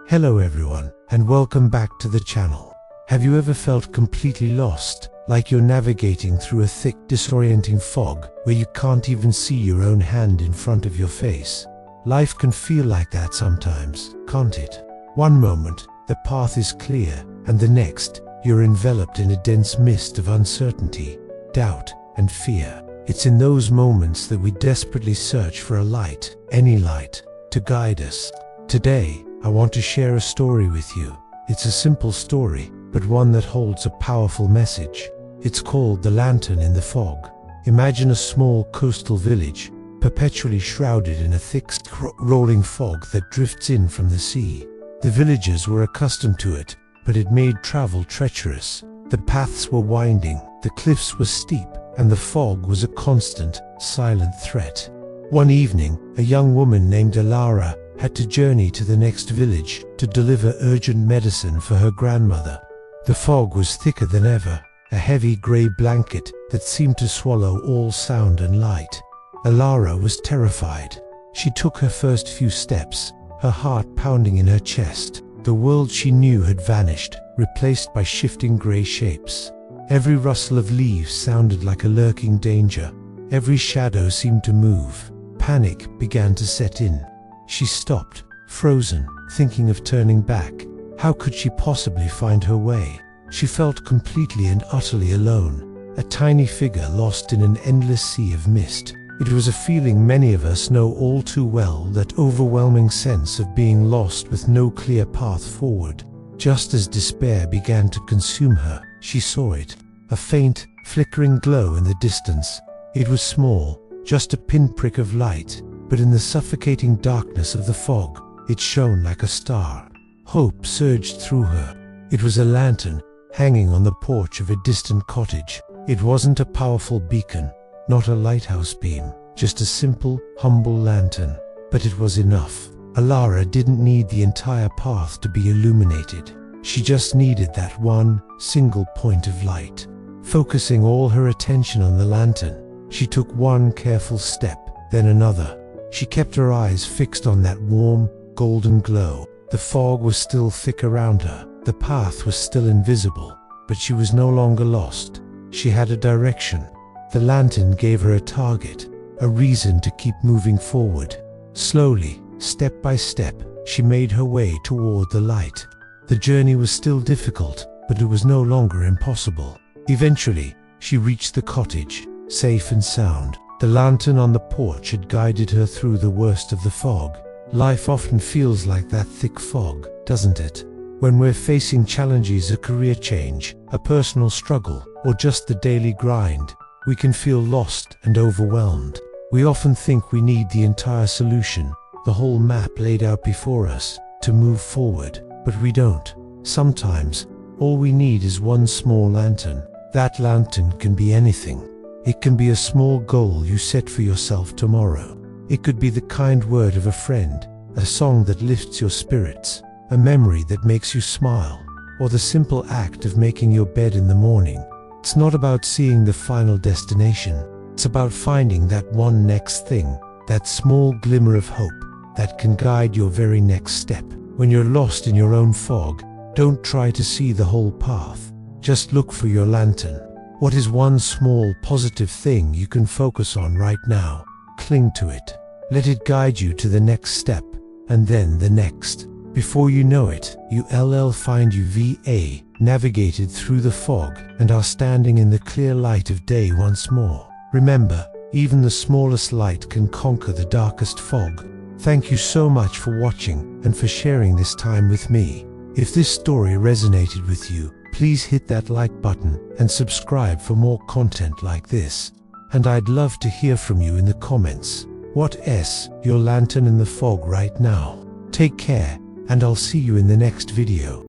Hello everyone, and welcome back to the channel. Have you ever felt completely lost, like you're navigating through a thick, disorienting fog where you can't even see your own hand in front of your face? Life can feel like that sometimes, can't it? One moment, the path is clear, and the next, you're enveloped in a dense mist of uncertainty, doubt, and fear. It's in those moments that we desperately search for a light, any light, to guide us. Today, I want to share a story with you. It's a simple story, but one that holds a powerful message. It's called The Lantern in the Fog. Imagine a small coastal village, perpetually shrouded in a thick, rolling fog that drifts in from the sea. The villagers were accustomed to it, but it made travel treacherous. The paths were winding, the cliffs were steep, and the fog was a constant, silent threat. One evening, a young woman named Alara had to journey to the next village to deliver urgent medicine for her grandmother. The fog was thicker than ever, a heavy grey blanket that seemed to swallow all sound and light. Alara was terrified. She took her first few steps, her heart pounding in her chest. The world she knew had vanished, replaced by shifting grey shapes. Every rustle of leaves sounded like a lurking danger. Every shadow seemed to move. Panic began to set in. She stopped, frozen, thinking of turning back. How could she possibly find her way? She felt completely and utterly alone, a tiny figure lost in an endless sea of mist. It was a feeling many of us know all too well, that overwhelming sense of being lost with no clear path forward. Just as despair began to consume her, she saw it, a faint, flickering glow in the distance. It was small, just a pinprick of light, but in the suffocating darkness of the fog, it shone like a star. Hope surged through her. It was a lantern, hanging on the porch of a distant cottage. It wasn't a powerful beacon, not a lighthouse beam, just a simple, humble lantern. But it was enough. Alara didn't need the entire path to be illuminated. She just needed that one, single point of light. Focusing all her attention on the lantern, she took one careful step, then another. She kept her eyes fixed on that warm, golden glow. The fog was still thick around her. The path was still invisible, but she was no longer lost. She had a direction. The lantern gave her a target, a reason to keep moving forward. Slowly, step by step, she made her way toward the light. The journey was still difficult, but it was no longer impossible. Eventually, she reached the cottage, safe and sound. The lantern on the porch had guided her through the worst of the fog. Life often feels like that thick fog, doesn't it? When we're facing challenges, a career change, a personal struggle, or just the daily grind, we can feel lost and overwhelmed. We often think we need the entire solution, the whole map laid out before us, to move forward, but we don't. Sometimes, all we need is one small lantern. That lantern can be anything. It can be a small goal you set for yourself tomorrow. It could be the kind word of a friend, a song that lifts your spirits, a memory that makes you smile, or the simple act of making your bed in the morning. It's not about seeing the final destination. It's about finding that one next thing, that small glimmer of hope that can guide your very next step. When you're lost in your own fog, don't try to see the whole path. Just look for your lantern. What is one small positive thing you can focus on right now? Cling to it. Let it guide you to the next step, and then the next. Before you know it, you'll find navigated through the fog and are standing in the clear light of day once more. Remember, even the smallest light can conquer the darkest fog. Thank you so much for watching and for sharing this time with me. If this story resonated with you, please hit that like button and subscribe for more content like this. And I'd love to hear from you in the comments. What's your lantern in the fog right now? Take care, and I'll see you in the next video.